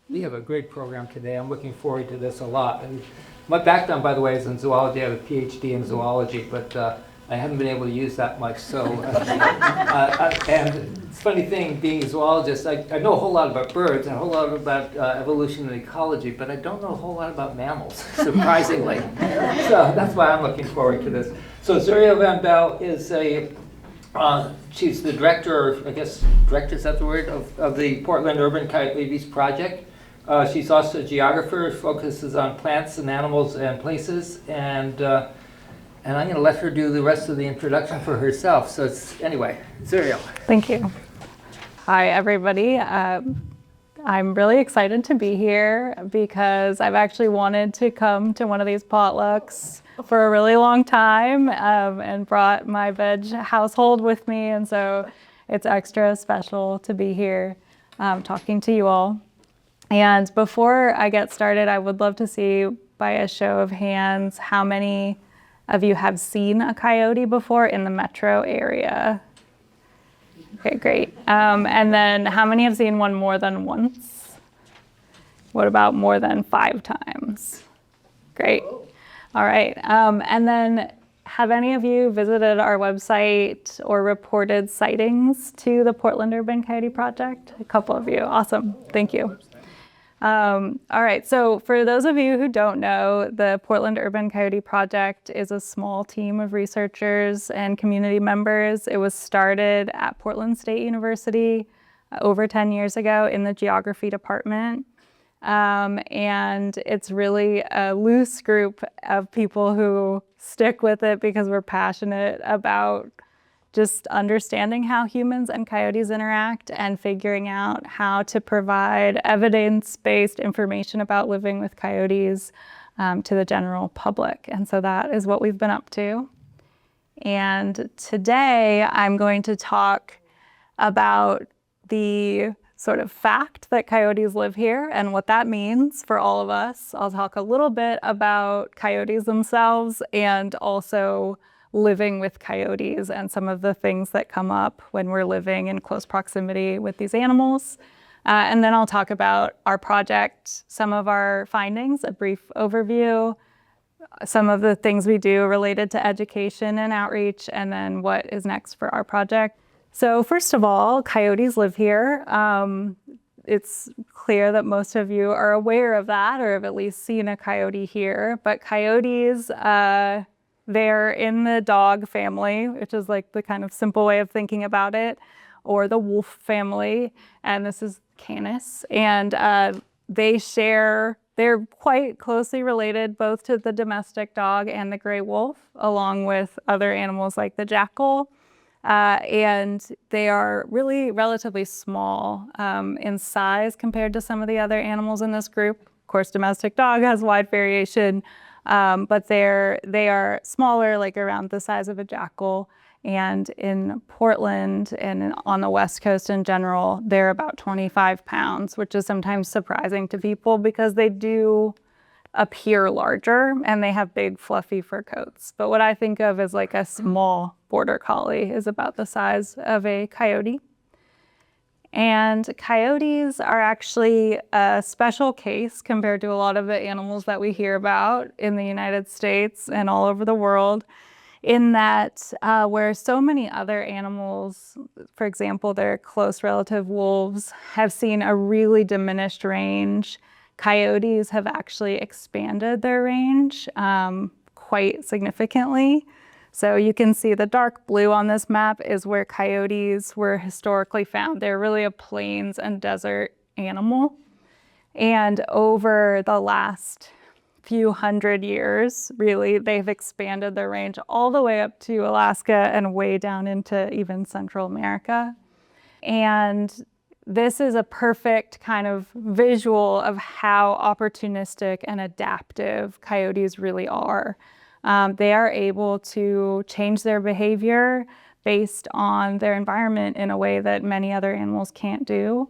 We have a great program today. I'm looking forward to this a lot. And my background, by the way, is in zoology. I have a PhD in zoology, but I haven't been able to use that much. So, and it's a funny thing, being a zoologist, I know a whole lot about birds and a whole lot about evolution and ecology, but I don't know a whole lot about mammals, surprisingly. So that's why I'm looking forward to this. So Zuriel van Belle is she's the director, I guess, director, is that the word, of the Portland Urban Coyote Project. She's also a geographer, focuses on plants and animals and places, and I'm going to let her do the rest of the introduction for herself. So anyway, Zuriel. Thank you. Hi, everybody. I'm really excited to be here because I've actually wanted to come to one of these potlucks for a really long time and brought my veg household with me. And so it's extra special to be here talking to you all. And before I get started, I would love to see by a show of hands how many of you have seen a coyote before in the metro area. Okay, great. And then how many have seen one more than once? What about more than 5 times? Great. All right. And then have any of you visited our website or reported sightings to the Portland Urban Coyote Project? A couple of you. Awesome. Thank you. All right, so for those of you who don't know, the Portland Urban Coyote Project is a small team of researchers and community members. It was started at Portland State University over 10 years ago in the geography department. And it's really a loose group of people who stick with it because we're passionate about just understanding how humans and coyotes interact and figuring out how to provide evidence-based information about living with coyotes to the general public. And so that is what we've been up to. And today I'm going to talk about the sort of fact that coyotes live here and what that means for all of us. I'll talk a little bit about coyotes themselves and also living with coyotes and some of the things that come up when we're living in close proximity with these animals. And then I'll talk about our project, some of our findings, a brief overview, some of the things we do related to education and outreach, and then what is next for our project. So first of all, coyotes live here. It's clear that most of you are aware of that or have at least seen a coyote here, but coyotes, they're in the dog family, which is like the kind of simple way of thinking about it, or the wolf family, and this is Canis. And they're quite closely related both to the domestic dog and the gray wolf, along with other animals like the jackal. And they are really relatively small in size compared to some of the other animals in this group. Of course, domestic dog has wide variation, but they are smaller, like around the size of a jackal. And in Portland and on the West Coast in general, they're about 25 pounds, which is sometimes surprising to people because they do appear larger and they have big fluffy fur coats. But what I think of as like a small border collie is about the size of a coyote. And coyotes are actually a special case compared to a lot of the animals that we hear about in the United States and all over the world, in that where so many other animals, for example, their close relative wolves, have seen a really diminished range, coyotes have actually expanded their range quite significantly. So you can see the dark blue on this map is where coyotes were historically found. They're really a plains and desert animal. And over the last few hundred years, really, they've expanded their range all the way up to Alaska and way down into even Central America. And this is a perfect kind of visual of how opportunistic and adaptive coyotes really are. They are able to change their behavior based on their environment in a way that many other animals can't do.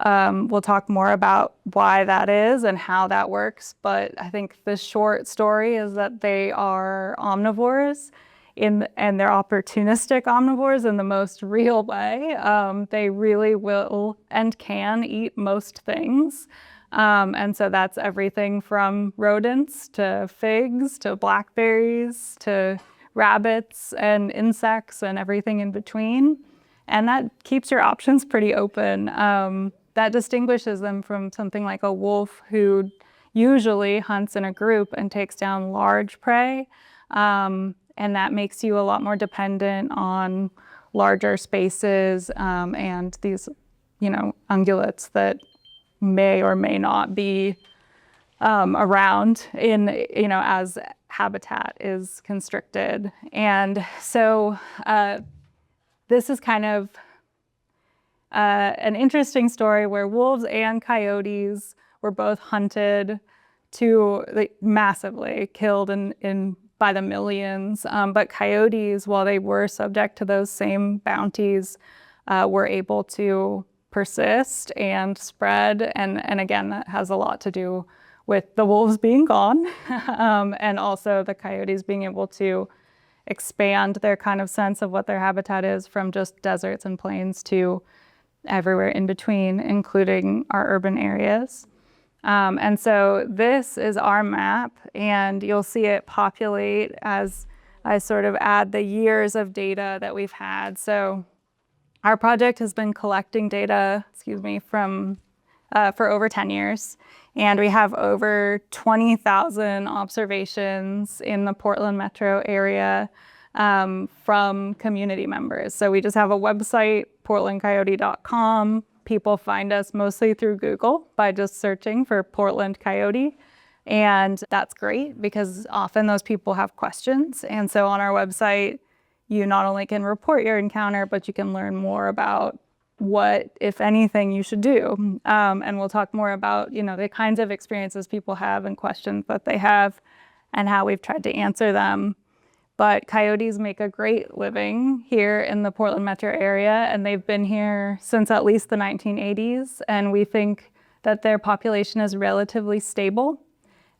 We'll talk more about why that is and how that works, but I think the short story is that they are omnivores and they're opportunistic omnivores in the most real way. They really will and can eat most things. And so that's everything from rodents to figs to blackberries to rabbits and insects and everything in between. And that keeps your options pretty open. That distinguishes them from something like a wolf who usually hunts in a group and takes down large prey. And that makes you a lot more dependent on larger spaces and these, ungulates that may or may not be around as habitat is constricted. And so this is kind of an interesting story where wolves and coyotes were both hunted massively, killed by the millions. But coyotes, while they were subject to those same bounties, were able to persist and spread. And again, that has a lot to do with the wolves being gone and also the coyotes being able to expand their kind of sense of what their habitat is from just deserts and plains to everywhere in between, including our urban areas. And so this is our map, and you'll see it populate as I sort of add the years of data that we've had. So our project has been collecting data, for over 10 years. And we have over 20,000 observations in the Portland metro area from community members. So we just have a website, portlandcoyote.com. People find us mostly through Google by just searching for Portland Coyote. And that's great because often those people have questions. And so on our website, you not only can report your encounter, but you can learn more about what, if anything, you should do. And we'll talk more about, the kinds of experiences people have and questions that they have and how we've tried to answer them. But coyotes make a great living here in the Portland metro area, and they've been here since at least the 1980s. And we think that their population is relatively stable.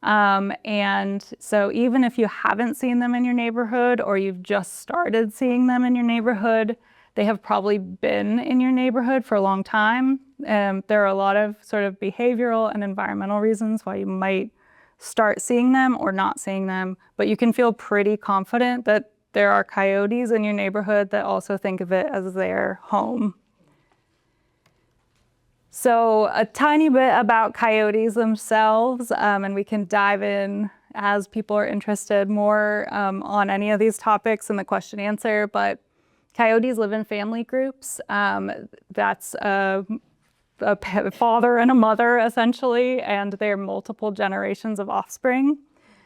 And so even if you haven't seen them in your neighborhood or you've just started seeing them in your neighborhood, they have probably been in your neighborhood for a long time. There are a lot of sort of behavioral and environmental reasons why you might start seeing them or not seeing them, but you can feel pretty confident that there are coyotes in your neighborhood that also think of it as their home. So a tiny bit about coyotes themselves, and we can dive in as people are interested more on any of these topics in the question answer, but coyotes live in family groups. That's a father and a mother, essentially, and they're multiple generations of offspring.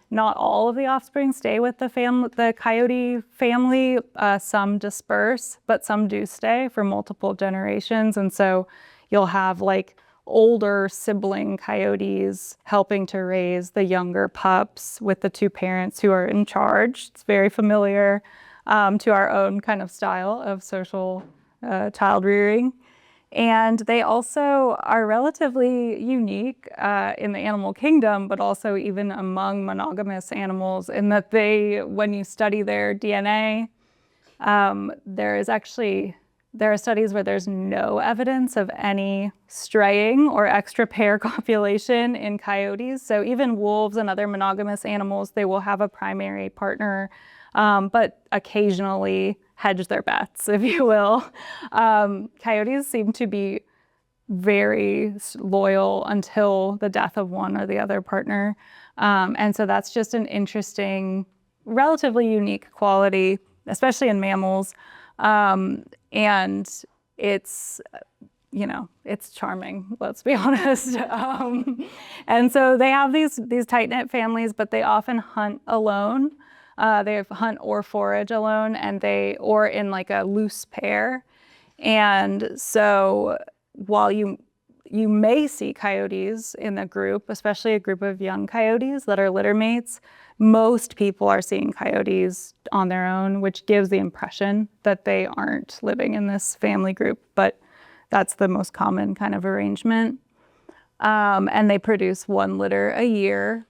Not all of the offspring stay with the coyote family. Some disperse, but some do stay for multiple generations. And so you'll have older sibling coyotes helping to raise the younger pups with the two parents who are in charge. It's very familiar to our own kind of style of social child rearing. And they also are relatively unique in the animal kingdom, but also even among monogamous animals in that when you study their DNA, there are studies where there's no evidence of any straying or extra pair copulation in coyotes. So even wolves and other monogamous animals, they will have a primary partner, but occasionally hedge their bets, if you will. Coyotes seem to be very loyal until the death of one or the other partner. And so that's just an interesting, relatively unique quality, especially in mammals. And it's, it's charming, let's be honest. And so they have these tight-knit families, but they often hunt alone. They hunt or forage alone, or in a loose pair. And so while you may see coyotes in a group, especially a group of young coyotes that are litter mates, most people are seeing coyotes on their own, which gives the impression that they aren't living in this family group, but that's the most common kind of arrangement. And they produce one litter a year.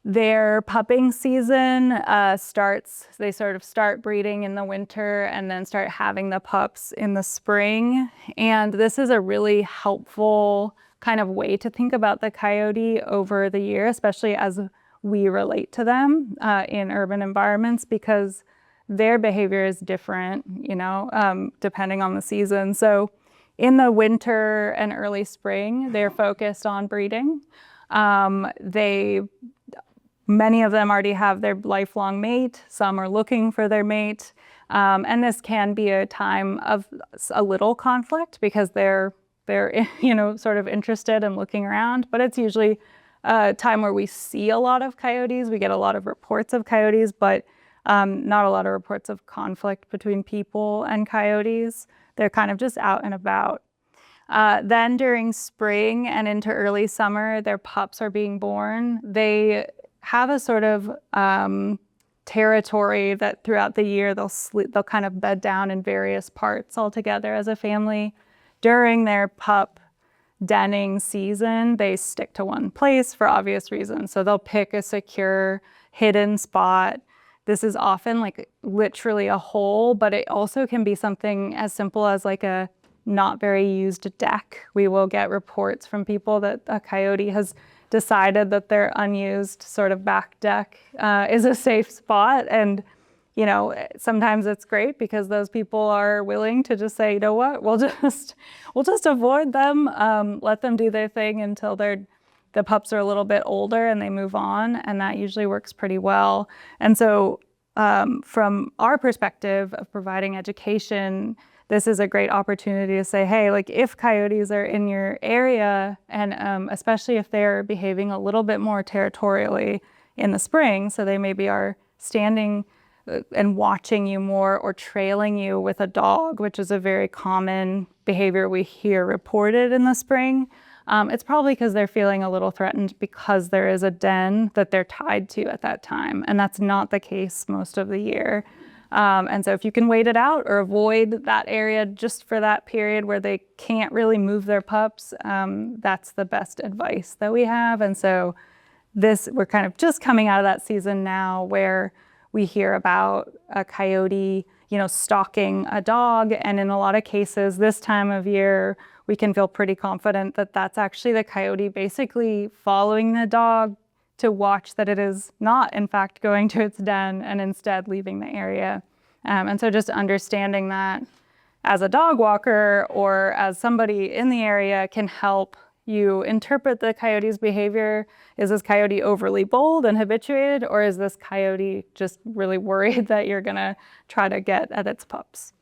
Their pupping season starts, they sort of start breeding in the winter and then start having the pups in the spring. And this is a really helpful kind of way to think about the coyote over the year, especially as we relate to them in urban environments, because their behavior is different, depending on the season. So in the winter and early spring, they're focused on breeding. Many of them already have their lifelong mate. Some are looking for their mate. And this can be a time of a little conflict because they're sort of interested and looking around. But it's usually a time where we see a lot of coyotes. We get a lot of reports of coyotes, but not a lot of reports of conflict between people and coyotes. They're kind of just out and about. Then during spring and into early summer, their pups are being born. They have a sort of territory that throughout the year they'll kind of bed down in various parts all together as a family. During their pup denning season, they stick to one place for obvious reasons. So they'll pick a secure hidden spot. This is often like literally a hole, but it also can be something as simple as like a not very used deck. We will get reports from people that a coyote has decided that their unused sort of back deck is a safe spot. And, sometimes it's great because those people are willing to just say, you know what, we'll just avoid them, let them do their thing until the pups are a little bit older and they move on. And that usually works pretty well. And so from our perspective of providing education, this is a great opportunity to say, hey, like if coyotes are in your area, and especially if they're behaving a little bit more territorially in the spring, so they maybe are standing and watching you more or trailing you with a dog, which is a very common behavior we hear reported in the spring, it's probably because they're feeling a little threatened because there is a den that they're tied to at that time. And that's not the case most of the year. And so if you can wait it out or avoid that area just for that period where they can't really move their pups, that's the best advice that we have. And so we're kind of just coming out of that season now where we hear about a coyote, stalking a dog. And in a lot of cases, this time of year, we can feel pretty confident that that's actually the coyote basically following the dog to watch that it is not, in fact, going to its den and instead leaving the area. And so just understanding that as a dog walker or as somebody in the area can help you interpret the coyote's behavior. Is this coyote overly bold and habituated, or is this coyote just really worried that you're gonna try to get at its pups?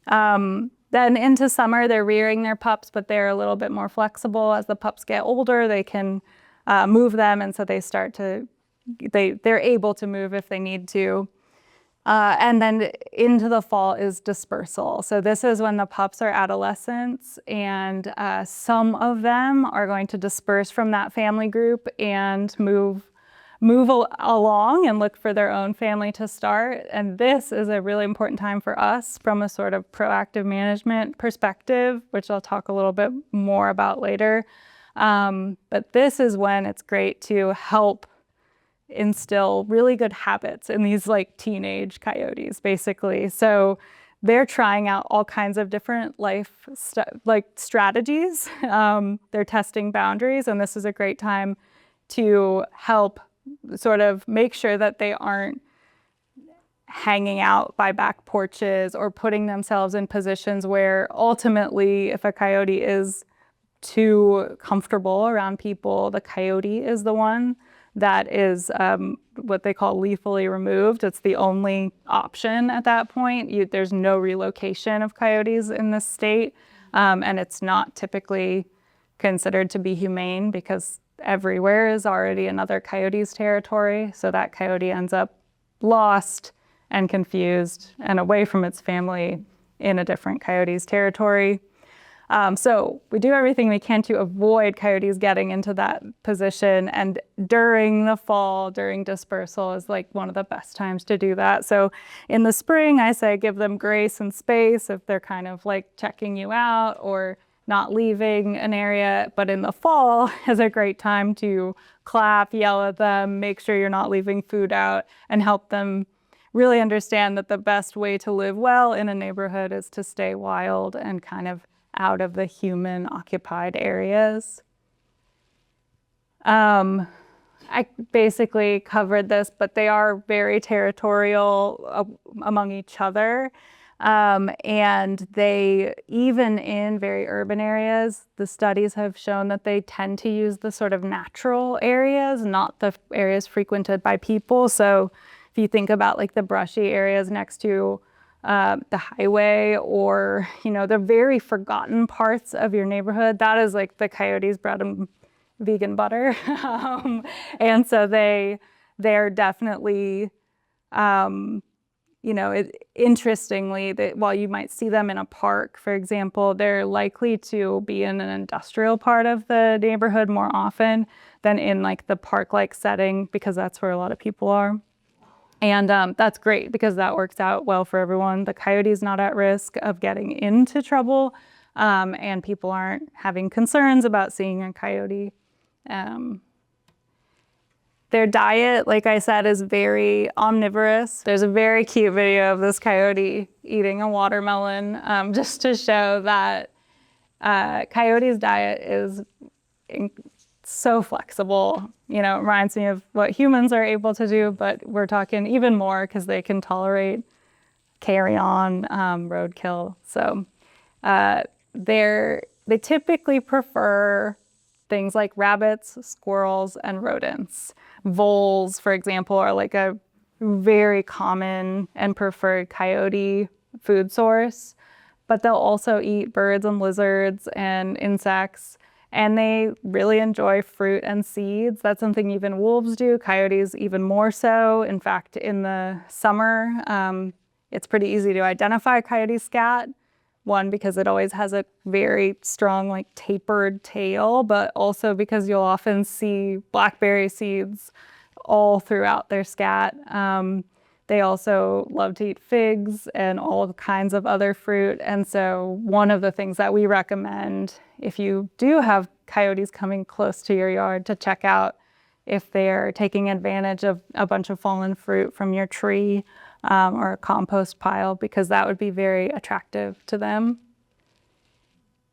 Then into summer, they're rearing their pups, but they're a little bit more flexible. As the pups get older, they can move them, and so they're able to move if they need to. And then into the fall is dispersal. So this is when the pups are adolescents, and some of them are going to disperse from that family group and move along and look for their own family to start. And this is a really important time for us from a sort of proactive management perspective, which I'll talk a little bit more about later. But this is when it's great to help instill really good habits in these like teenage coyotes, basically. So they're trying out all kinds of different life strategies. They're testing boundaries, and this is a great time to help sort of make sure that they aren't hanging out by back porches or putting themselves in positions where ultimately, if a coyote is too comfortable around people, the coyote is the one that is what they call lethally removed. It's the only option at that point. There's no relocation of coyotes in this state, and it's not typically considered to be humane because everywhere is already another coyote's territory. So that coyote ends up lost and confused and away from its family in a different coyote's territory. So we do everything we can to avoid coyotes getting into that position. And during the fall, during dispersal is like one of the best times to do that. So in the spring, I say give them grace and space if they're kind of like checking you out or not leaving an area, but in the fall is a great time to clap, yell at them, make sure you're not leaving food out, and help them really understand that the best way to live well in a neighborhood is to stay wild and kind of out of the human occupied areas. I basically covered this, but they are very territorial among each other. And they, even in very urban areas, the studies have shown that they tend to use the sort of natural areas, not the areas frequented by people. So if you think about like the brushy areas next to the highway, or, you know, the very forgotten parts of your neighborhood, that is like the coyotes' bread and vegan butter. And so they're definitely, you know, interestingly, that while you might see them in a park, for example, they're likely to be in an industrial part of the neighborhood more often than in like the park-like setting, because that's where a lot of people are. And that's great because that works out well for everyone. The coyote's not at risk of getting into trouble, and people aren't having concerns about seeing a coyote. Their diet, like I said, is very omnivorous. There's a very cute video of this coyote eating a watermelon, just to show that coyote's diet is so flexible. You know, it reminds me of what humans are able to do, but we're talking even more because they can tolerate carrion, roadkill. So they typically prefer things like rabbits, squirrels, and rodents. Voles, for example, are like a very common and preferred coyote food source, but they'll also eat birds and lizards and insects, and they really enjoy fruit and seeds. That's something even wolves do, coyotes even more so. In fact, in the summer, it's pretty easy to identify a coyote scat. One, because it always has a very strong, like tapered tail, but also because you'll often see blackberry seeds all throughout their scat. They also love to eat figs and all kinds of other fruit. And so one of the things that we recommend, if you do have coyotes coming close to your yard, to check out if they're taking advantage of a bunch of fallen fruit from your tree, or a compost pile, because that would be very attractive to them.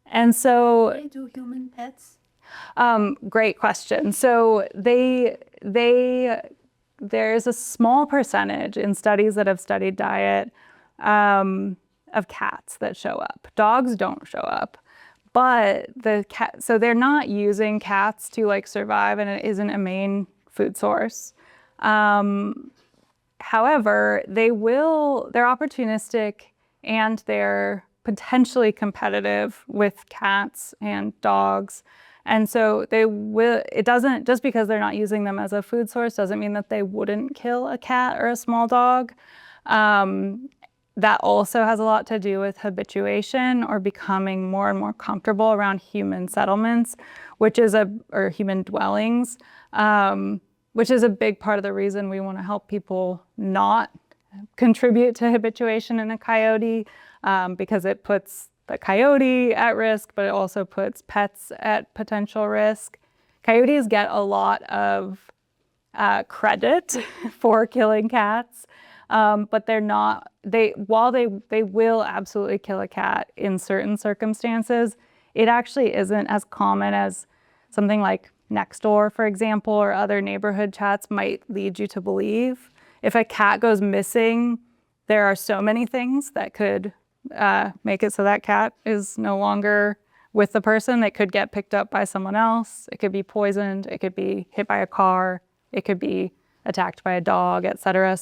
And so, do they do human pets? Great question. So there's a small percentage in studies that have studied diet of cats that show up. Dogs don't show up, but so they're not using cats to like survive, and it isn't a main food source. However, they're opportunistic, and they're potentially competitive with cats and dogs. And so just because they're not using them as a food source doesn't mean that they wouldn't kill a cat or a small dog. That also has a lot to do with habituation, or becoming more and more comfortable around human settlements, or human dwellings, which is a big part of the reason we want to help people not contribute to habituation in a coyote, because it puts the coyote at risk, but it also puts pets at potential risk. Coyotes get a lot of credit for killing cats, but while they will absolutely kill a cat in certain circumstances, it actually isn't as common as something like next door, for example, or other neighborhood chats might lead you to believe. If a cat goes missing, there are so many things that could make it so that cat is no longer with the person. It could get picked up by someone else. It could be poisoned. It could be hit by a car. It could be attacked by a dog, etc.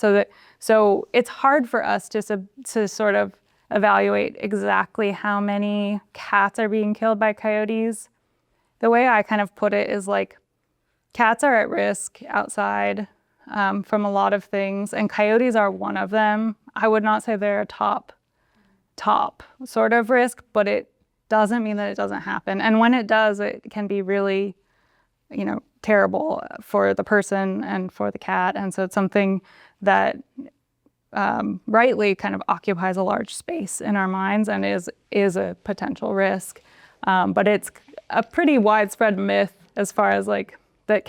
So it's hard for us to sort of evaluate exactly how many cats are being killed by coyotes. The way I kind of put it is like, cats are at risk outside from a lot of things, and coyotes are one of them. I would not say they're a top sort of risk, but it doesn't mean that it doesn't happen. And when it does, it can be really, terrible for the person and for the cat. And so it's something that rightly kind of occupies a large space in our minds and is a potential risk. But it's a pretty widespread myth as far as like that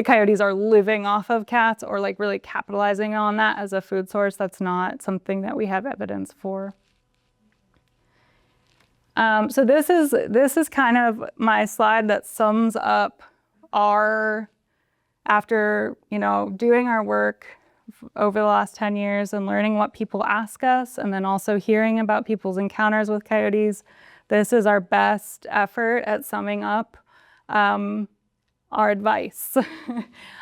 coyotes are living off of cats or like really capitalizing on that as a food source. That's not something that we have evidence for. So this is kind of my slide that sums up after doing our work over the last 10 years and learning what people ask us, and then also hearing about people's encounters with coyotes. This is our best effort at summing up our advice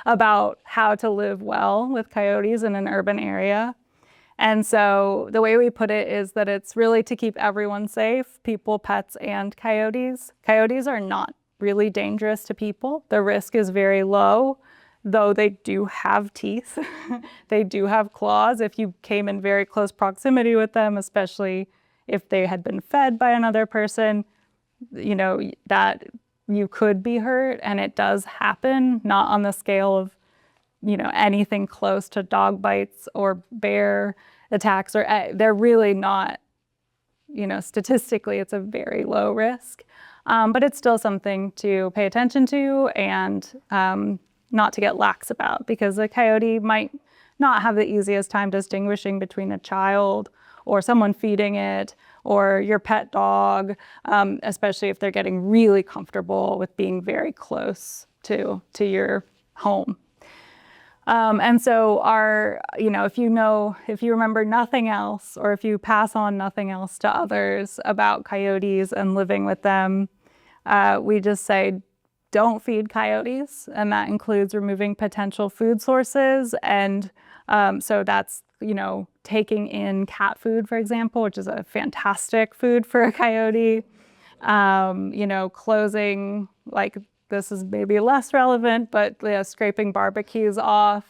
about how to live well with coyotes in an urban area. And so the way we put it is that it's really to keep everyone safe, people, pets, and coyotes. Coyotes are not really dangerous to people. The risk is very low, though they do have teeth. They do have claws. If you came in very close proximity with them, especially if they had been fed by another person, that you could be hurt, and it does happen, not on the scale of anything close to dog bites or bear attacks, or they're really not, statistically it's a very low risk, but it's still something to pay attention to and not to get lax about, because a coyote might not have the easiest time distinguishing between a child or someone feeding it or your pet dog, especially if they're getting really comfortable with being very close to your home. And so if you remember nothing else, or if you pass on nothing else to others about coyotes and living with them, we just say, don't feed coyotes. And that includes removing potential food sources. And so that's, taking in cat food, for example, which is a fantastic food for a coyote. Closing, like, this is maybe less relevant, but scraping barbecues off,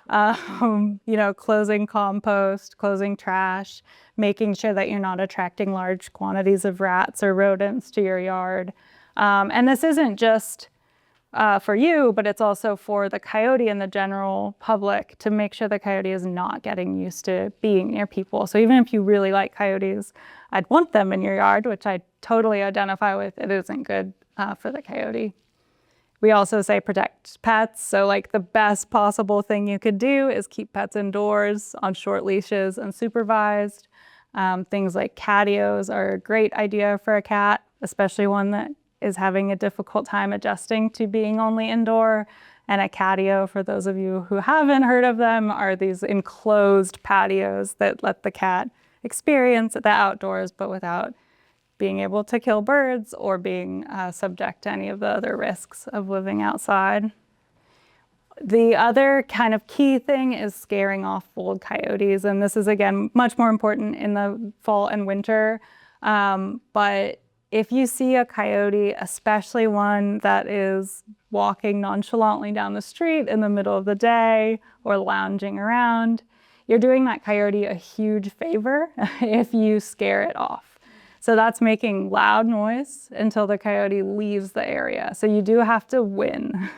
closing compost, closing trash, making sure that you're not attracting large quantities of rats or rodents to your yard. And this isn't just for you, but it's also for the coyote and the general public, to make sure the coyote is not getting used to being near people. So even if you really like coyotes, I'd want them in your yard, which I totally identify with. It isn't good for the coyote. We also say protect pets. So like the best possible thing you could do is keep pets indoors on short leashes and supervised. Things like catios are a great idea for a cat, especially one that is having a difficult time adjusting to being only indoor. And a catio, for those of you who haven't heard of them, are these enclosed patios that let the cat experience the outdoors, but without being able to kill birds or being subject to any of the other risks of living outside. The other kind of key thing is scaring off bold coyotes. And this is, again, much more important in the fall and winter. But if you see a coyote, especially one that is walking nonchalantly down the street in the middle of the day or lounging around, you're doing that coyote a huge favor if you scare it off. So that's making loud noise until the coyote leaves the area. So you do have to win.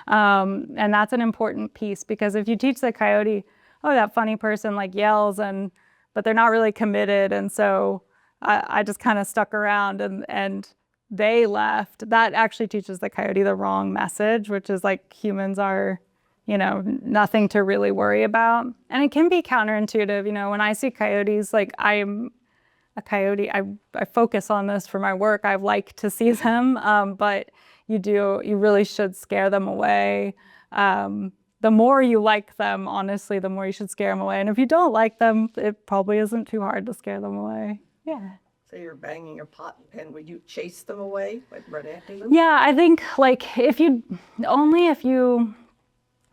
And that's an important piece, because if you teach the coyote, oh, that funny person like yells, but they're not really committed, and so I just kind of stuck around and they left, that actually teaches the coyote the wrong message, which is like humans are, nothing to really worry about. And it can be counterintuitive. When I see coyotes, like, I'm a coyote, I focus on this for my work. I like to see them, but you really should scare them away. The more you like them, honestly, the more you should scare them away. And if you don't like them, it probably isn't too hard to scare them away. Yeah. So you're banging your pot and pan. Would you chase them away, like run after them? Yeah, I think like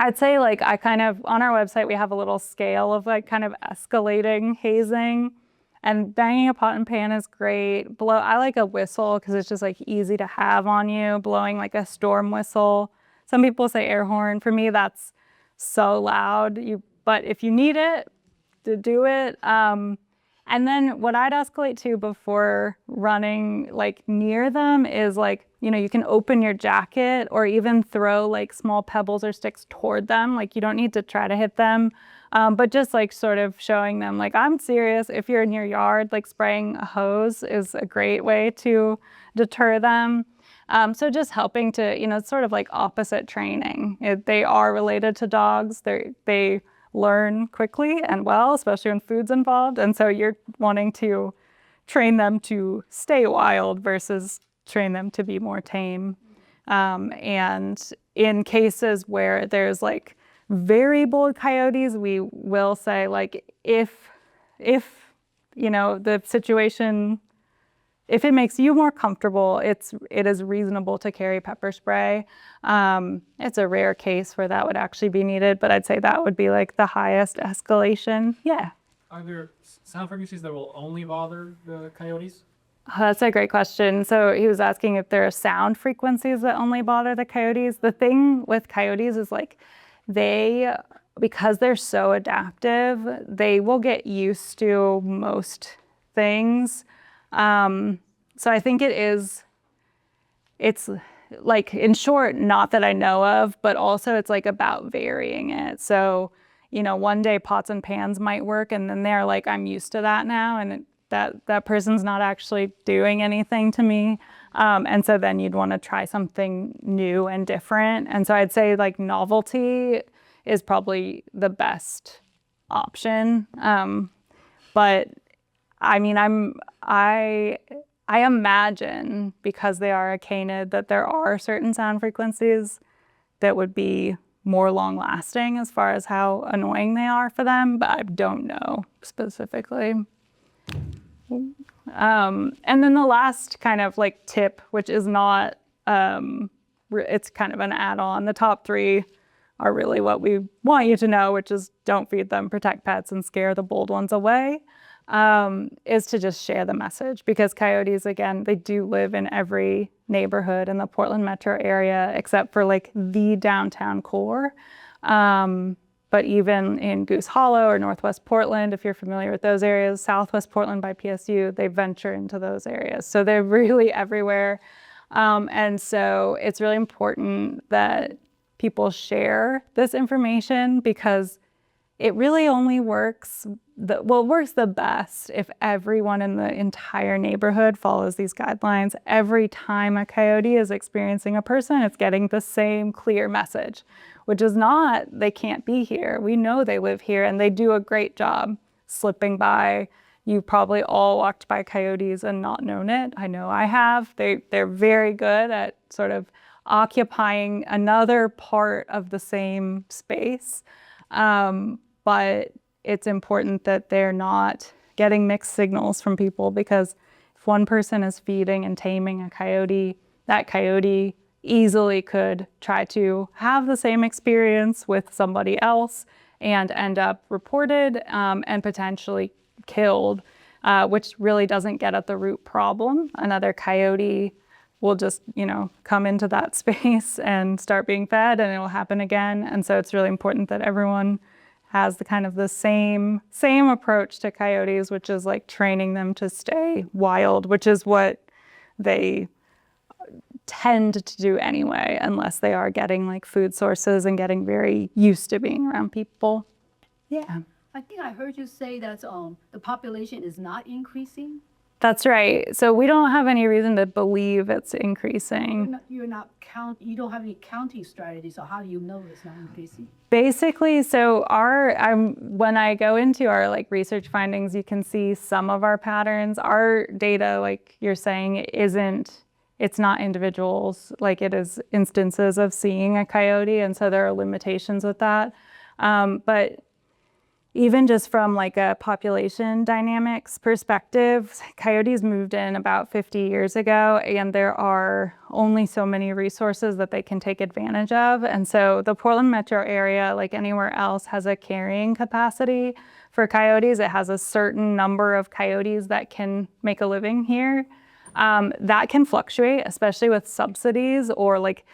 I'd say like I kind of, on our website, we have a little scale of like kind of escalating hazing, and banging a pot and pan is great. I like a whistle because it's just like easy to have on you, blowing like a storm whistle. Some people say air horn. For me, that's so loud. But if you need it, to do it. And then what I'd escalate to before running like near them is like you can open your jacket or even throw like small pebbles or sticks toward them. Like you don't need to try to hit them, but just like sort of showing them like, I'm serious. If you're in your yard, like spraying a hose is a great way to deter them. So just helping to, it's sort of like opposite training. They are related to dogs. They learn quickly and well, especially when food's involved. And so you're wanting to train them to stay wild versus train them to be more tame. And in cases where there's like very bold coyotes, we will say like, if the situation, if it makes you more comfortable, it is reasonable to carry pepper spray. It's a rare case where that would actually be needed, but I'd say that would be like the highest escalation. Yeah. Are there sound frequencies that will only bother the coyotes? That's a great question. So he was asking if there are sound frequencies that only bother the coyotes. The thing with coyotes is like because they're so adaptive, they will get used to most things. So I think it's like, in short, not that I know of, but also it's like about varying it. So, one day pots and pans might work and then they're like, I'm used to that now. And that person's not actually doing anything to me. And so then you'd want to try something new and different. And so I'd say like novelty is probably the best option. But I mean, I imagine, because they are a canid, that there are certain sound frequencies that would be more long-lasting as far as how annoying they are for them, but I don't know specifically. And then the last kind of like tip, which is not, it's kind of an add-on. The top 3 are really what we want you to know, which is don't feed them, protect pets, and scare the bold ones away. Is to just share the message, because coyotes, again, they do live in every neighborhood in the Portland metro area except for like the downtown core. But even in Goose Hollow or Northwest Portland, if you're familiar with those areas, Southwest Portland by PSU, they venture into those areas. So they're really everywhere. And so it's really important that people share this information, because it really only works, it works the best if everyone in the entire neighborhood follows these guidelines. Every time a coyote is experiencing a person, it's getting the same clear message, which is not, they can't be here. We know they live here and they do a great job slipping by. You probably all walked by coyotes and not known it. I know I have. They're very good at sort of occupying another part of the same space. But it's important that they're not getting mixed signals from people, because if one person is feeding and taming a coyote, that coyote easily could try to have the same experience with somebody else and end up reported and potentially killed, which really doesn't get at the root problem. Another coyote will just, come into that space and start being fed, and it will happen again. And so it's really important that everyone has the same approach to coyotes, which is like training them to stay wild, which is what they tend to do anyway, unless they are getting like food sources and getting very used to being around people. Yeah. I think I heard you say that the population is not increasing. That's right. So we don't have any reason to believe it's increasing. You don't have any counting strategy, so how do you know it's not increasing? Basically, so when I go into our like research findings, you can see some of our patterns. Our data, like you're saying, it's not individuals, like it is instances of seeing a coyote, and so there are limitations with that. But even just from like a population dynamics perspective, coyotes moved in about 50 years ago, and there are only so many resources that they can take advantage of. And so the Portland metro area, like anywhere else, has a carrying capacity for coyotes. It has a certain number of coyotes that can make a living here. That can fluctuate, especially with subsidies, or like,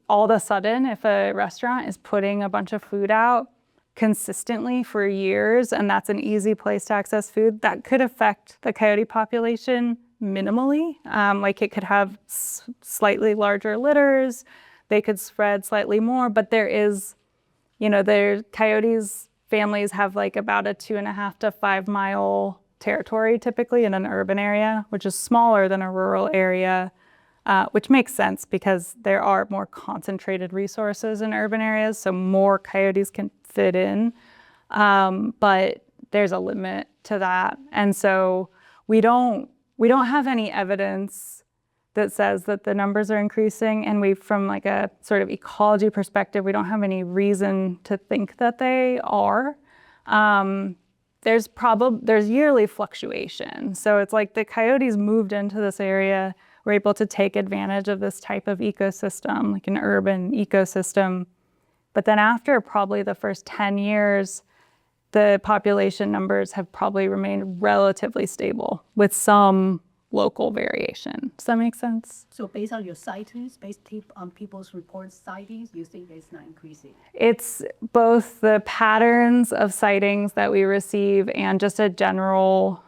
all of a sudden, if a restaurant is putting a bunch of food out consistently for years, and that's an easy place to access food, that could affect the coyote population minimally. Like it could have slightly larger litters, they could spread slightly more, but there is, coyotes families have like about a 2.5 to 5 mile territory typically in an urban area, which is smaller than a rural area, which makes sense because there are more concentrated resources in urban areas, so more coyotes can fit in. But there's a limit to that. And so we don't have any evidence that says that the numbers are increasing. And from like a sort of ecology perspective, we don't have any reason to think that they are. There's yearly fluctuation. So it's like the coyotes moved into this area, were able to take advantage of this type of ecosystem, like an urban ecosystem. But then after probably the first 10 years, the population numbers have probably remained relatively stable with some local variation. Does that make sense? So based on your sightings, based on people's reported sightings, you think it's not increasing? It's both the patterns of sightings that we receive and just a general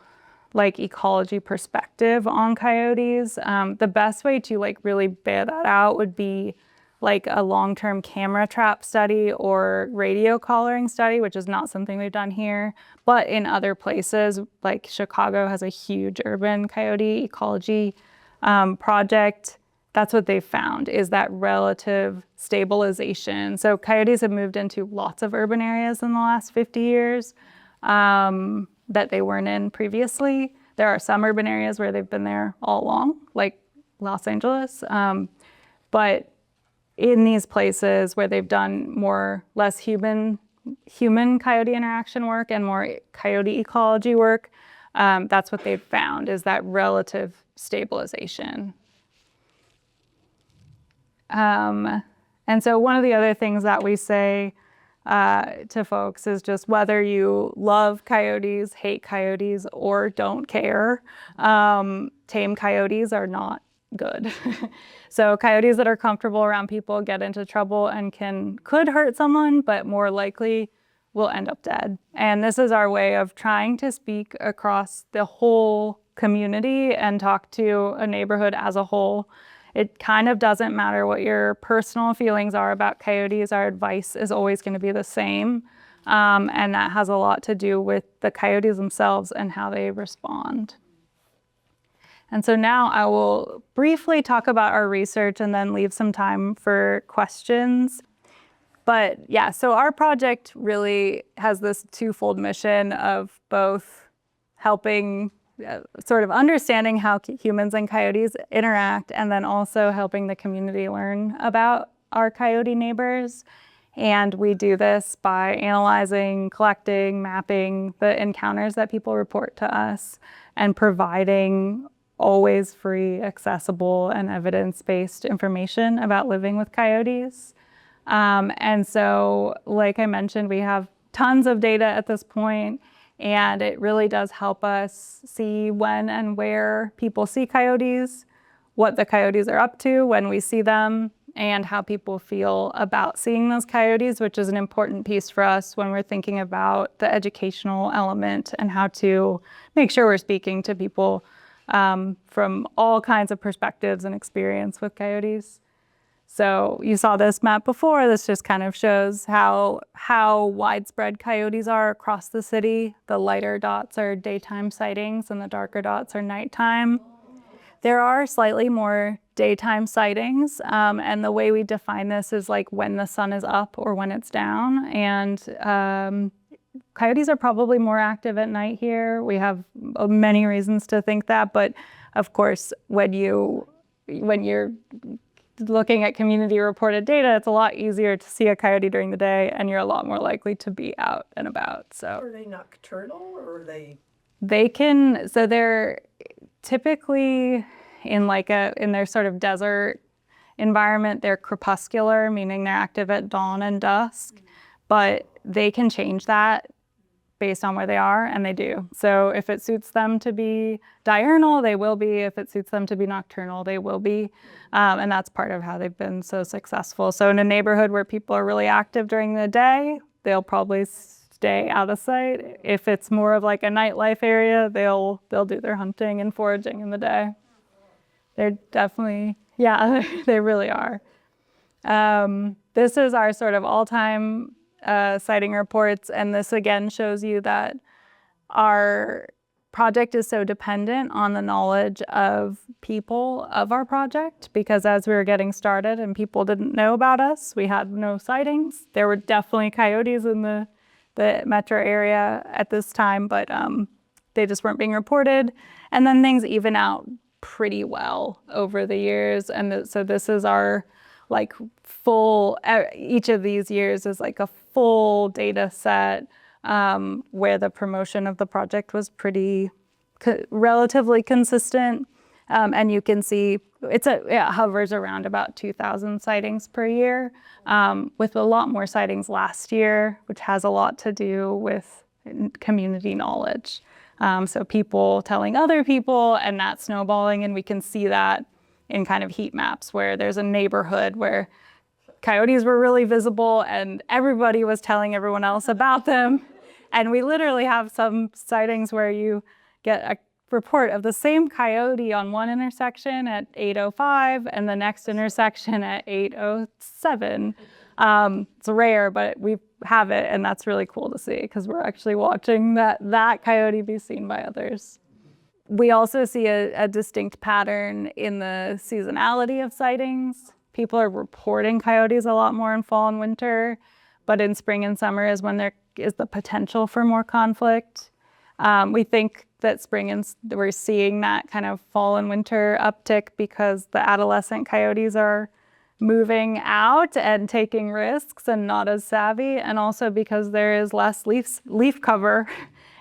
like ecology perspective on coyotes. The best way to like really bear that out would be like a long-term camera trap study or radio collaring study, which is not something we've done here. But in other places, like Chicago has a huge urban coyote ecology project. That's what they found, is that relative stabilization. So coyotes have moved into lots of urban areas in the last 50 years that they weren't in previously. There are some urban areas where they've been there all along, like Los Angeles. But in these places where they've done less human coyote interaction work and more coyote ecology work, that's what they've found, is that relative stabilization. And so one of the other things that we say to folks is just whether you love coyotes, hate coyotes, or don't care, tame coyotes are not good. So coyotes that are comfortable around people get into trouble and could hurt someone, but more likely will end up dead. And this is our way of trying to speak across the whole community and talk to a neighborhood as a whole. It kind of doesn't matter what your personal feelings are about coyotes. Our advice is always going to be the same. And that has a lot to do with the coyotes themselves and how they respond. And so now I will briefly talk about our research and then leave some time for questions. But yeah, so our project really has this twofold mission of both helping sort of understanding how humans and coyotes interact, and then also helping the community learn about our coyote neighbors. And we do this by analyzing, collecting, mapping the encounters that people report to us and providing always free, accessible, and evidence-based information about living with coyotes. And so, like I mentioned, we have tons of data at this point, and it really does help us see when and where people see coyotes, what the coyotes are up to when we see them, and how people feel about seeing those coyotes, which is an important piece for us when we're thinking about the educational element and how to make sure we're speaking to people from all kinds of perspectives and experience with coyotes. So you saw this map before. This just kind of shows how widespread coyotes are across the city. The lighter dots are daytime sightings and the darker dots are nighttime. There are slightly more daytime sightings, and the way we define this is like when the sun is up or when it's down. And coyotes are probably more active at night here. We have many reasons to think that, but of course, when you're looking at community reported data, it's a lot easier to see a coyote during the day, and you're a lot more likely to be out and about. So Are they nocturnal, or are they? So they're typically in their sort of desert environment, they're crepuscular, meaning they're active at dawn and dusk, but they can change that based on where they are, and they do. So if it suits them to be diurnal, they will be. If it suits them to be nocturnal, they will be. And that's part of how they've been so successful. So in a neighborhood where people are really active during the day, they'll probably stay out of sight. If it's more of like a nightlife area, they'll do their hunting and foraging in the day. They're definitely, yeah, they really are. This is our sort of all-time sighting reports, and this again shows you that our project is so dependent on the knowledge of people of our project, because as we were getting started and people didn't know about us, we had no sightings. There were definitely coyotes in the metro area at this time, but they just weren't being reported. And then things even out pretty well over the years. And so this is our like full, each of these years is like a full data set where the promotion of the project was pretty relatively consistent. And you can see it hovers around about 2,000 sightings per year, with a lot more sightings last year, which has a lot to do with community knowledge. So people telling other people and that snowballing, and we can see that in kind of heat maps where there's a neighborhood where coyotes were really visible and everybody was telling everyone else about them. And we literally have some sightings where you get a report of the same coyote on one intersection at 8:05 and the next intersection at 8:07. It's rare, but we have it, and that's really cool to see because we're actually watching that coyote be seen by others. We also see a distinct pattern in the seasonality of sightings. People are reporting coyotes a lot more in fall and winter, but in spring and summer is when there is the potential for more conflict. We think that we're seeing that kind of fall and winter uptick because the adolescent coyotes are moving out and taking risks and not as savvy, and also because there is less leaf cover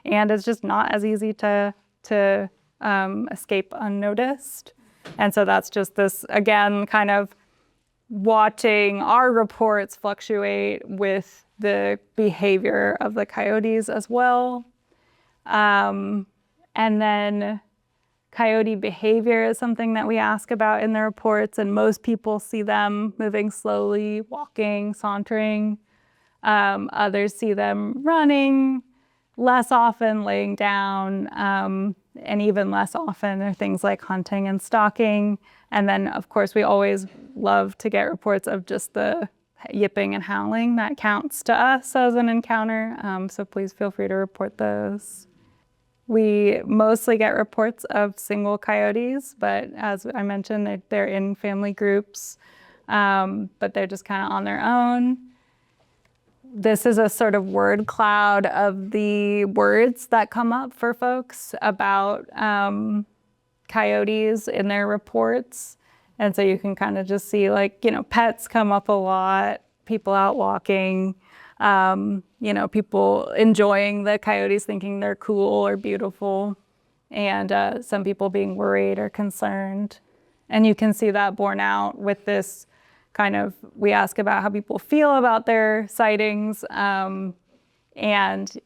and it's just not as easy to escape unnoticed. And so that's just this, again, kind of watching our reports fluctuate with the behavior of the coyotes as well. And then coyote behavior is something that we ask about in the reports, and most people see them moving slowly, walking, sauntering. Others see them running, less often laying down, and even less often are things like hunting and stalking. And then, of course, we always love to get reports of just the yipping and howling. That counts to us as an encounter, so please feel free to report those. We mostly get reports of single coyotes, but as I mentioned, they're in family groups, but they're just kind of on their own. This is a sort of word cloud of the words that come up for folks about coyotes in their reports. And so you can kind of just see, like, pets come up a lot, people out walking, people enjoying the coyotes, thinking they're cool or beautiful, and some people being worried or concerned. And you can see that borne out with this kind of, we ask about how people feel about their sightings, and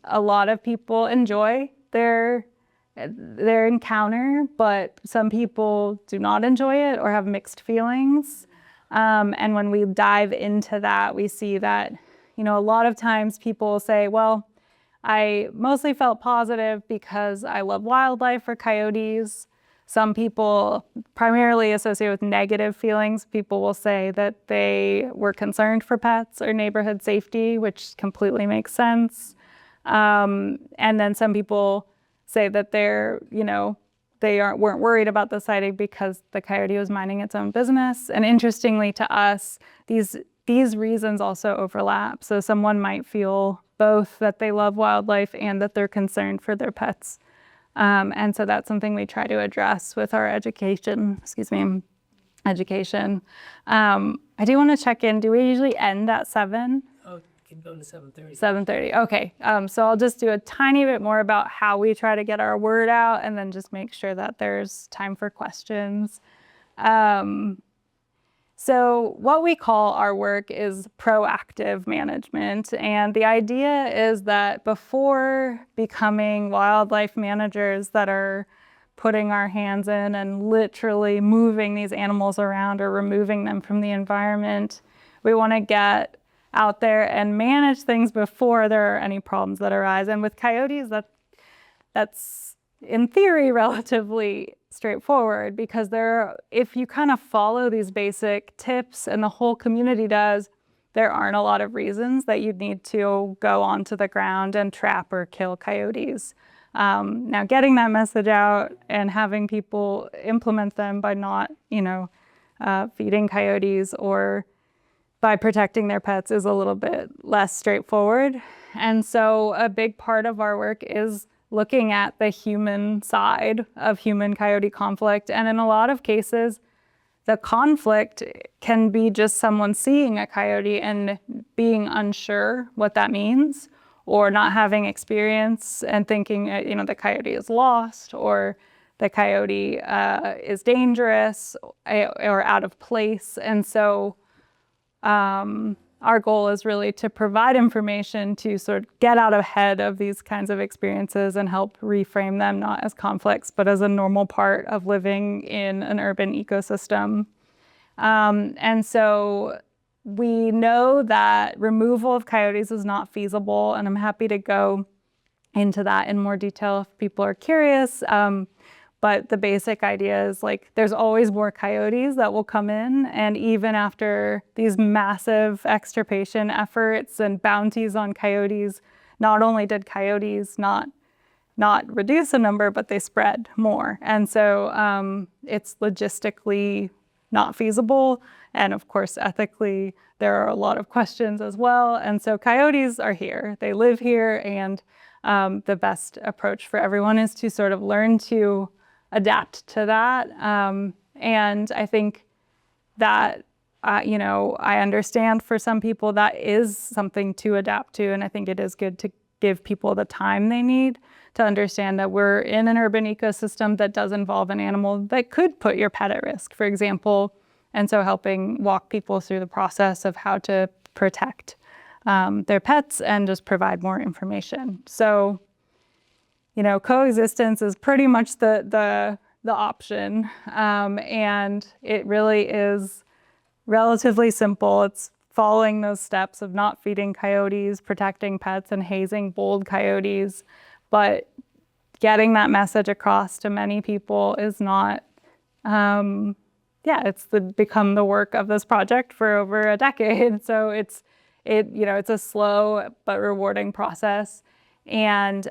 a lot of people enjoy their encounter, but some people do not enjoy it or have mixed feelings. And when we dive into that, we see that a lot of times people say, well, I mostly felt positive because I love wildlife or coyotes. Some people primarily associate with negative feelings. People will say that they were concerned for pets or neighborhood safety, which completely makes sense. And then some people say that they weren't worried about the sighting because the coyote was minding its own business. And interestingly to us, these reasons also overlap. So someone might feel both that they love wildlife and that they're concerned for their pets. And so that's something we try to address with our education. I do want to check in. Do we usually end at 7? Oh, you can go to 7:30. 7:30, okay. So I'll just do a tiny bit more about how we try to get our word out and then just make sure that there's time for questions. So what we call our work is proactive management. And the idea is that before becoming wildlife managers that are putting our hands in and literally moving these animals around or removing them from the environment, we want to get out there and manage things before there are any problems that arise. And with coyotes, that's in theory relatively straightforward, because if you kind of follow these basic tips and the whole community does, there aren't a lot of reasons that you'd need to go onto the ground and trap or kill coyotes. Now, getting that message out and having people implement them by not, feeding coyotes or by protecting their pets is a little bit less straightforward. And so a big part of our work is looking at the human side of human-coyote conflict. And in a lot of cases, the conflict can be just someone seeing a coyote and being unsure what that means, or not having experience and thinking, the coyote is lost, or the coyote is dangerous or out of place. And so our goal is really to provide information to sort of get out ahead of these kinds of experiences and help reframe them not as conflicts, but as a normal part of living in an urban ecosystem. And so we know that removal of coyotes is not feasible, and I'm happy to go into that in more detail if people are curious. But the basic idea is there's always more coyotes that will come in, and even after these massive extirpation efforts and bounties on coyotes, not only did coyotes not reduce the number, but they spread more. And so it's logistically not feasible, and of course ethically there are a lot of questions as well. And so coyotes are here, they live here, and the best approach for everyone is to sort of learn to adapt to that. And I think that, I understand for some people that is something to adapt to. And I think it is good to give people the time they need to understand that we're in an urban ecosystem that does involve an animal that could put your pet at risk, for example. And so helping walk people through the process of how to protect their pets and just provide more information. So, coexistence is pretty much the option, and it really is relatively simple. It's following those steps of not feeding coyotes, protecting pets, and hazing bold coyotes. But getting that message across to many people is not, it's become the work of this project for over a decade. So it's a slow but rewarding process. And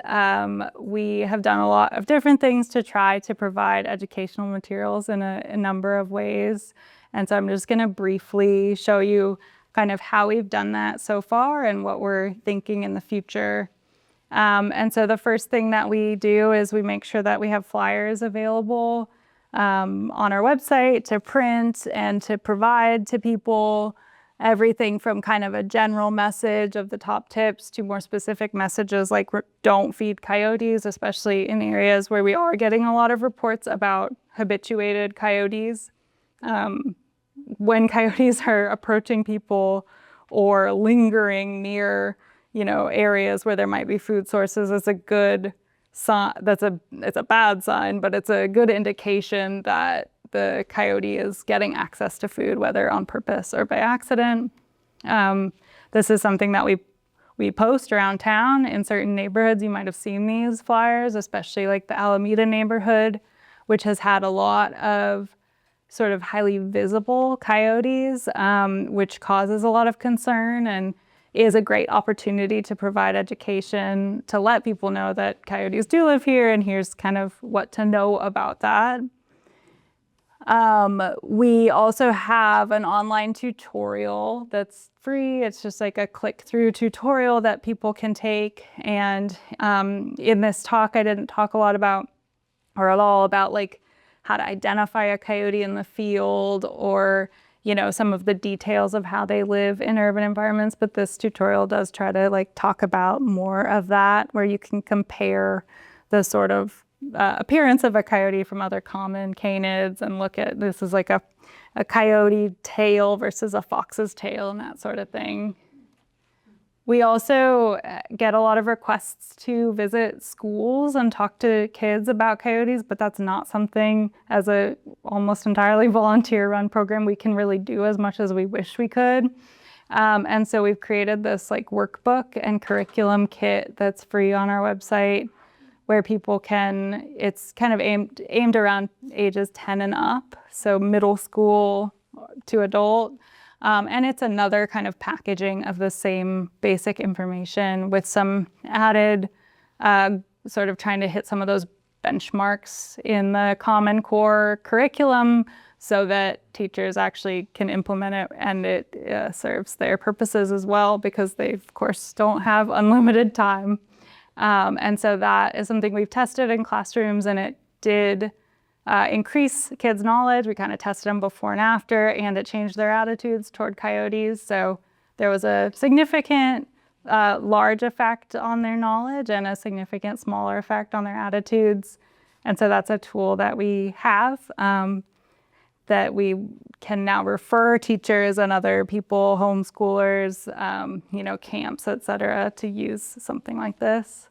we have done a lot of different things to try to provide educational materials in a number of ways. And so I'm just going to briefly show you kind of how we've done that so far and what we're thinking in the future. And so the first thing that we do is we make sure that we have flyers available on our website to print and to provide to people. Everything from kind of a general message of the top tips to more specific messages like don't feed coyotes, especially in areas where we are getting a lot of reports about habituated coyotes. When coyotes are approaching people or lingering near, areas where there might be food sources, it's a good sign. It's a bad sign, but it's a good indication that the coyote is getting access to food, whether on purpose or by accident. This is something that we post around town in certain neighborhoods. You might have seen these flyers, especially like the Alameda neighborhood, which has had a lot of sort of highly visible coyotes, which causes a lot of concern and is a great opportunity to provide education, to let people know that coyotes do live here, and here's kind of what to know about that. We also have an online tutorial that's free. It's just like a click-through tutorial that people can take. And in this talk, I didn't talk a lot about, or at all about, like how to identify a coyote in the field, or some of the details of how they live in urban environments. But this tutorial does try to talk about more of that, where you can compare the sort of appearance of a coyote from other common canids and look at, this is like a coyote tail versus a fox's tail and that sort of thing. We also get a lot of requests to visit schools and talk to kids about coyotes, but that's not something, as a almost entirely volunteer-run program, we can really do as much as we wish we could. And so we've created this like workbook and curriculum kit that's free on our website where people can, it's kind of aimed around ages 10 and up, so middle school to adult. And it's another kind of packaging of the same basic information with some added sort of trying to hit some of those benchmarks in the Common Core curriculum so that teachers actually can implement it, and it serves their purposes as well because they, of course, don't have unlimited time. And so that is something we've tested in classrooms, and it did increase kids' knowledge. We kind of tested them before and after, and it changed their attitudes toward coyotes. So there was a significant large effect on their knowledge and a significant smaller effect on their attitudes. And so that's a tool that we have that we can now refer teachers and other people, homeschoolers, camps, et cetera, to use something like this.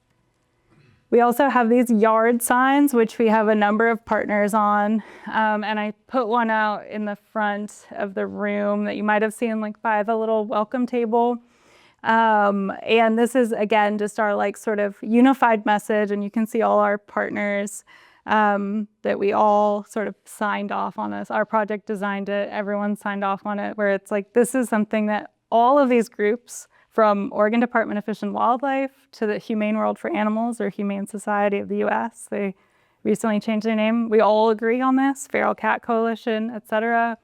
We also have these yard signs, which we have a number of partners on. And I put one out in the front of the room that you might have seen like by the little welcome table. And this is, again, just our like sort of unified message. And you can see all our partners that we all sort of signed off on this. Our project designed it. Everyone signed off on it, where it's like, this is something that all of these groups, from Oregon Department of Fish and Wildlife to the Humane World for Animals or Humane Society of the US, they recently changed their name. We all agree on this, Feral Cat Coalition, et cetera.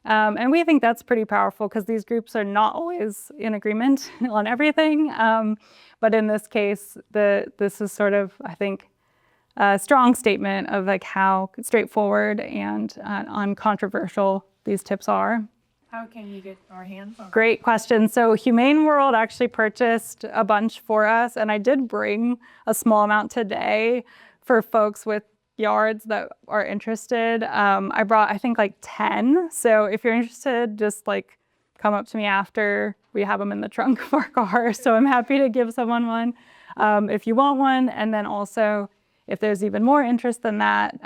And we think that's pretty powerful because these groups are not always in agreement on everything. But in this case, this is sort of, I think, a strong statement of like how straightforward and uncontroversial these tips are. How can you get our hands on it? Great question. So Humane World actually purchased a bunch for us, and I did bring a small amount today for folks with yards that are interested. I brought, I think, like 10. So if you're interested, just like come up to me after. We have them in the trunk of our car, so I'm happy to give someone one if you want one. And then also, if there's even more interest than that,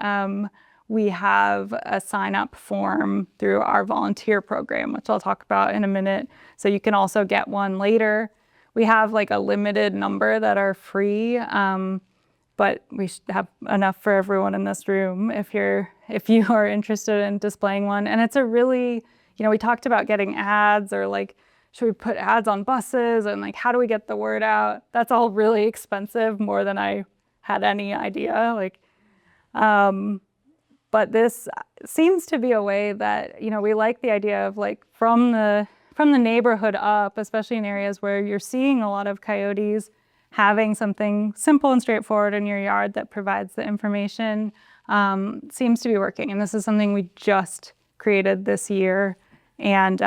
we have a sign-up form through our volunteer program, which I'll talk about in a minute. So you can also get one later. We have like a limited number that are free, but we should have enough for everyone in this room if you are interested in displaying one. And it's a really, we talked about getting ads, or like, should we put ads on buses, and like, how do we get the word out? That's all really expensive, more than I had any idea. But this seems to be a way that, we like the idea of like from the neighborhood up, especially in areas where you're seeing a lot of coyotes, having something simple and straightforward in your yard that provides the information seems to be working. And this is something we just created this year, and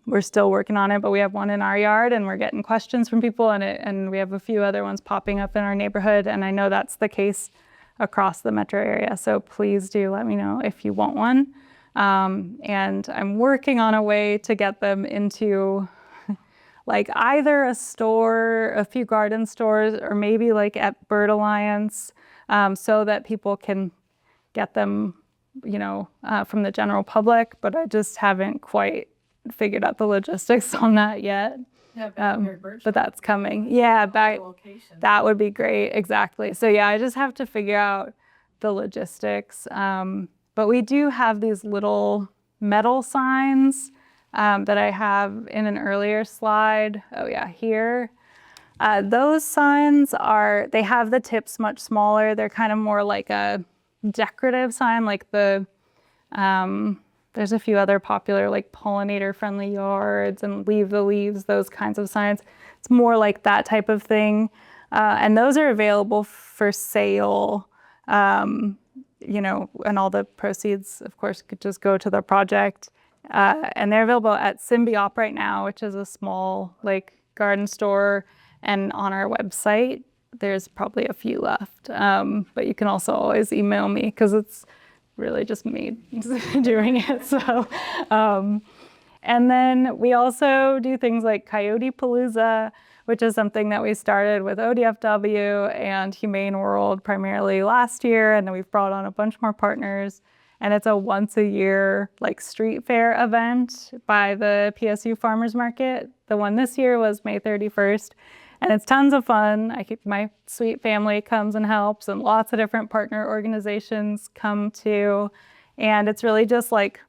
we're still working on it, but we have one in our yard and we're getting questions from people, and we have a few other ones popping up in our neighborhood. And I know that's the case across the metro area. So please do let me know if you want one. And I'm working on a way to get them into like either a store, a few garden stores, or maybe like at Bird Alliance, so that people can get them, from the general public. But I just haven't quite figured out the logistics on that yet. But that's coming. Yeah, that would be great. Exactly. So yeah, I just have to figure out the logistics. But we do have these little metal signs that I have in an earlier slide. Oh yeah, here. Those signs they have the tips much smaller. They're kind of more like a decorative sign, like there's a few other popular like pollinator-friendly yards and leave the leaves, those kinds of signs. It's more like that type of thing. And those are available for sale, and all the proceeds, of course, could just go to the project. And they're available at Symbiop right now, which is a small like garden store. And on our website, there's probably a few left. But you can also always email me because it's really just me doing it. So, and then we also do things like Coyote Palooza, which is something that we started with ODFW and Humane World primarily last year. And then we've brought on a bunch more partners. And it's a once a year like street fair event by the PSU Farmers Market. The one this year was May 31st. And it's tons of fun. My sweet family comes and helps, and lots of different partner organizations come too. And it's really just like,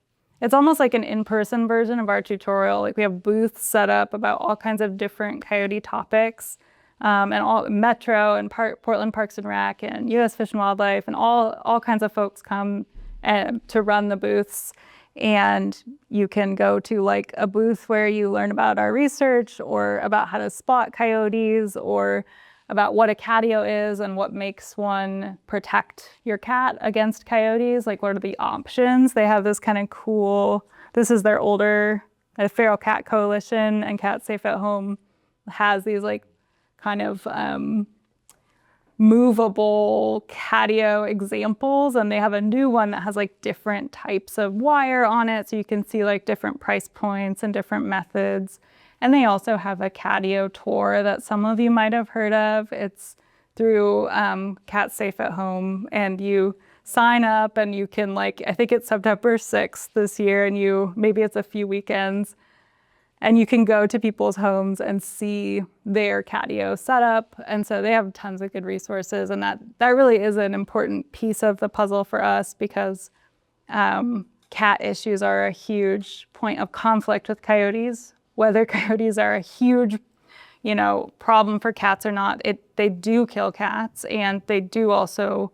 it's almost like an in-person version of our tutorial. Like we have booths set up about all kinds of different coyote topics, and all Metro and Portland Parks and Rec and U.S. Fish and Wildlife, and all kinds of folks come to run the booths. And you can go to like a booth where you learn about our research, or about how to spot coyotes, or about what a catio is and what makes one protect your cat against coyotes. Like, what are the options? They have this kind of cool, this is their older Feral Cat Coalition, and Cat Safe at Home has these like kind of movable catio examples, and they have a new one that has like different types of wire on it, so you can see like different price points and different methods. And they also have a catio tour that some of you might have heard of. It's through Cat Safe at Home, and you sign up and you can like, I think it's September 6th this year, and maybe it's a few weekends, and you can go to people's homes and see their catio setup. And so they have tons of good resources, and that really is an important piece of the puzzle for us, because cat issues are a huge point of conflict with coyotes. Whether coyotes are a huge, problem for cats or not, they do kill cats, and they do also,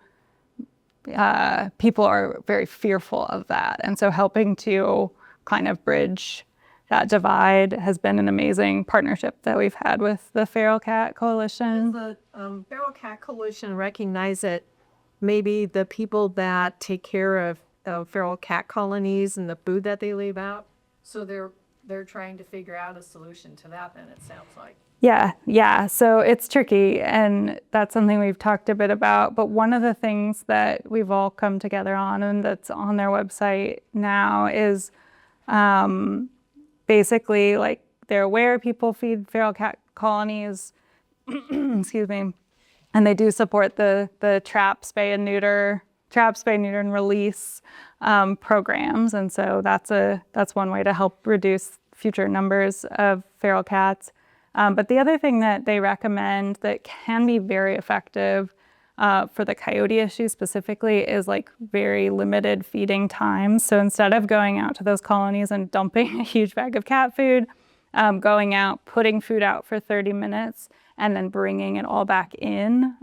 people are very fearful of that. And so helping to kind of bridge that divide has been an amazing partnership that we've had with the Feral Cat Coalition. Does the Feral Cat Coalition recognize that maybe the people that take care of feral cat colonies and the food that they leave out? So they're trying to figure out a solution to that, then, it sounds like. Yeah. So it's tricky, and that's something we've talked a bit about. But one of the things that we've all come together on, and that's on their website now, is basically like they're aware people feed feral cat colonies, excuse me, and they do support the trap, spay, neuter, and release programs. And so that's one way to help reduce future numbers of feral cats. But the other thing that they recommend that can be very effective for the coyote issue specifically is like very limited feeding times. So instead of going out to those colonies and dumping a huge bag of cat food, going out, putting food out for 30 minutes, and then bringing it all back in.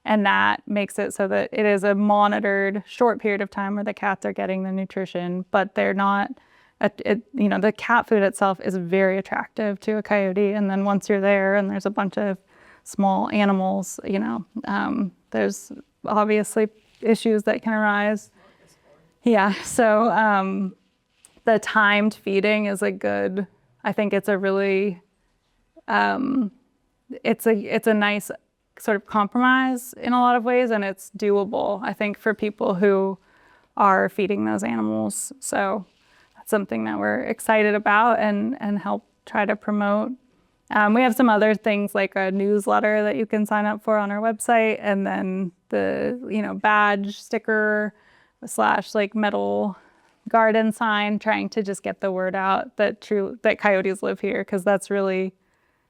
And that makes it so that it is a monitored short period of time where the cats are getting the nutrition, but they're not, the cat food itself is very attractive to a coyote. And then once you're there and there's a bunch of small animals, there's obviously issues that can arise. Yeah, so the timed feeding is I think it's a really, it's a nice sort of compromise in a lot of ways, and it's doable, I think, for people who are feeding those animals. So that's something that we're excited about and help try to promote. We have some other things like a newsletter that you can sign up for on our website, and then the badge sticker / like metal garden sign, trying to just get the word out that coyotes live here, because that's really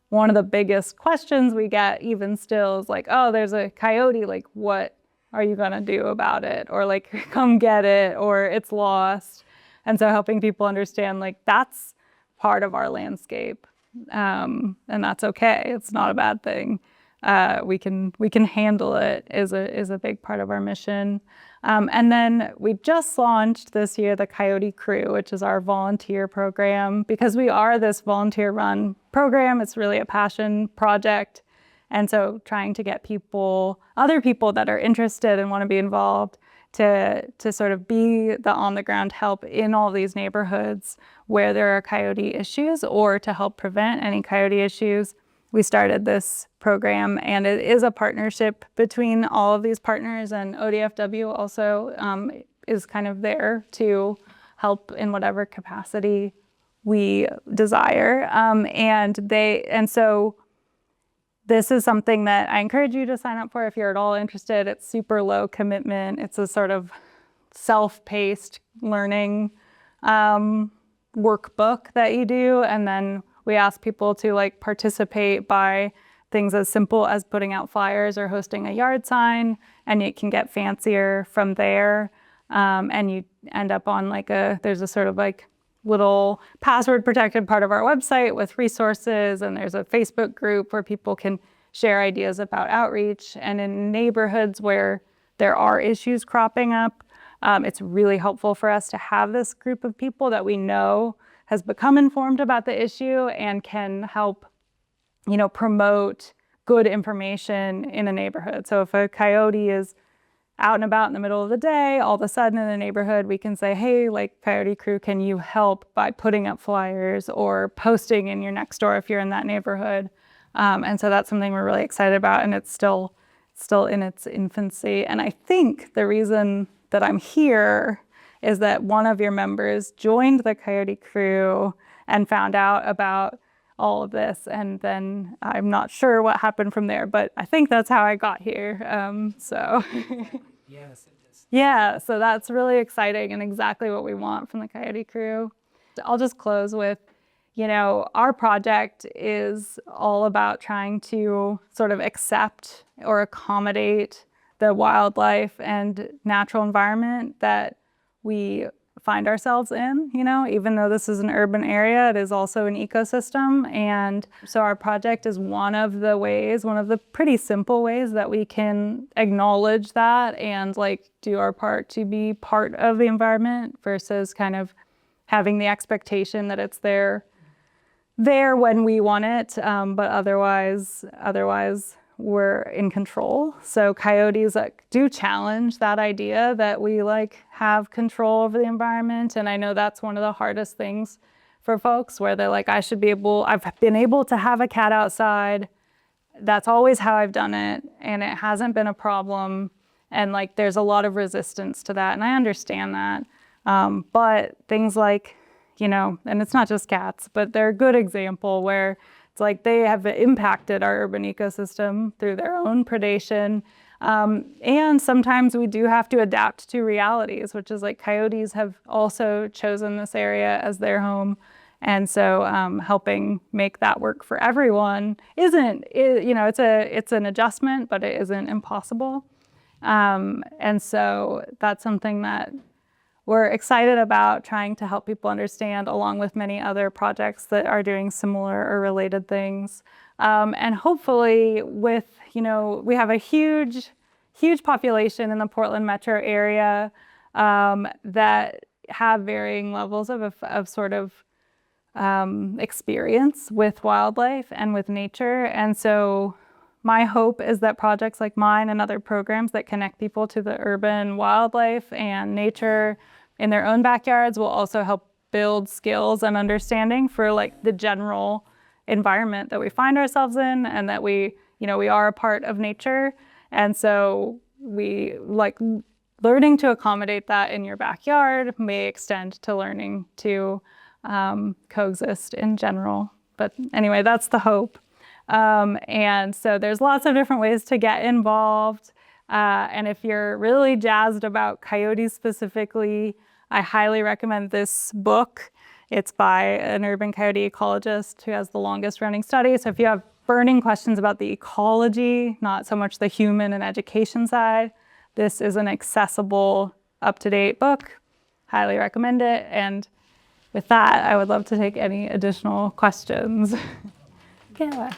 one of the biggest questions we get even still is like, oh, there's a coyote, like what are you gonna do about it? Or like, come get it, or it's lost. And so helping people understand like that's part of our landscape, and that's okay. It's not a bad thing. We can handle it is a big part of our mission. And then we just launched this year the Coyote Crew, which is our volunteer program. Because we are this volunteer-run program, it's really a passion project. And so trying to get other people that are interested and want to be involved to sort of be the on-the-ground help in all these neighborhoods where there are coyote issues, or to help prevent any coyote issues. We started this program, and it is a partnership between all of these partners, and ODFW also is kind of there to help in whatever capacity we desire. And so this is something that I encourage you to sign up for if you're at all interested. It's super low commitment. It's a sort of self-paced learning workbook that you do, and then we ask people to like participate by things as simple as putting out flyers or hosting a yard sign, and it can get fancier from there. And you end up on like there's a sort of like little password protected part of our website with resources, and there's a Facebook group where people can share ideas about outreach. And in neighborhoods where there are issues cropping up, it's really helpful for us to have this group of people that we know has become informed about the issue and can help, promote good information in a neighborhood. So if a coyote is out and about in the middle of the day, all of a sudden in the neighborhood, we can say, hey, like Coyote Crew, can you help by putting up flyers or posting in your next door if you're in that neighborhood? And so that's something we're really excited about, and it's still in its infancy. And I think the reason that I'm here is that one of your members joined the Coyote Crew and found out about all of this, and then I'm not sure what happened from there, but I think that's how I got here. Yes, it is. Yeah, so that's really exciting and exactly what we want from the Coyote Crew. I'll just close with, our project is all about trying to sort of accept or accommodate the wildlife and natural environment that we find ourselves in, even though this is an urban area, it is also an ecosystem. And so our project is one of the pretty simple ways that we can acknowledge that and like do our part to be part of the environment versus kind of having the expectation that it's there when we want it, but otherwise we're in control. So coyotes do challenge that idea that we have control over the environment. And I know that's one of the hardest things for folks where they're like, I've been able to have a cat outside. That's always how I've done it. And it hasn't been a problem. And there's a lot of resistance to that. And I understand that. But things like, and it's not just cats, but they're a good example where it's like they have impacted our urban ecosystem through their own predation. And sometimes we do have to adapt to realities, which is like coyotes have also chosen this area as their home. And so helping make that work for everyone it's an adjustment, but it isn't impossible. And so that's something that we're excited about trying to help people understand, along with many other projects that are doing similar or related things. And hopefully we have a huge population in the Portland metro area that have varying levels of sort of experience with wildlife and with nature. And so my hope is that projects like mine and other programs that connect people to the urban wildlife and nature in their own backyards will also help build skills and understanding for the general environment that we find ourselves in, and that we are a part of nature. And so we learning to accommodate that in your backyard may extend to learning to coexist in general. But anyway, that's the hope. And so there's lots of different ways to get involved. And if you're really jazzed about coyotes specifically, I highly recommend this book. It's by an urban coyote ecologist who has the longest running study. So if you have burning questions about the ecology, not so much the human and education side, this is an accessible, up-to-date book. Highly recommend it. And with that, I would love to take any additional questions. Okay.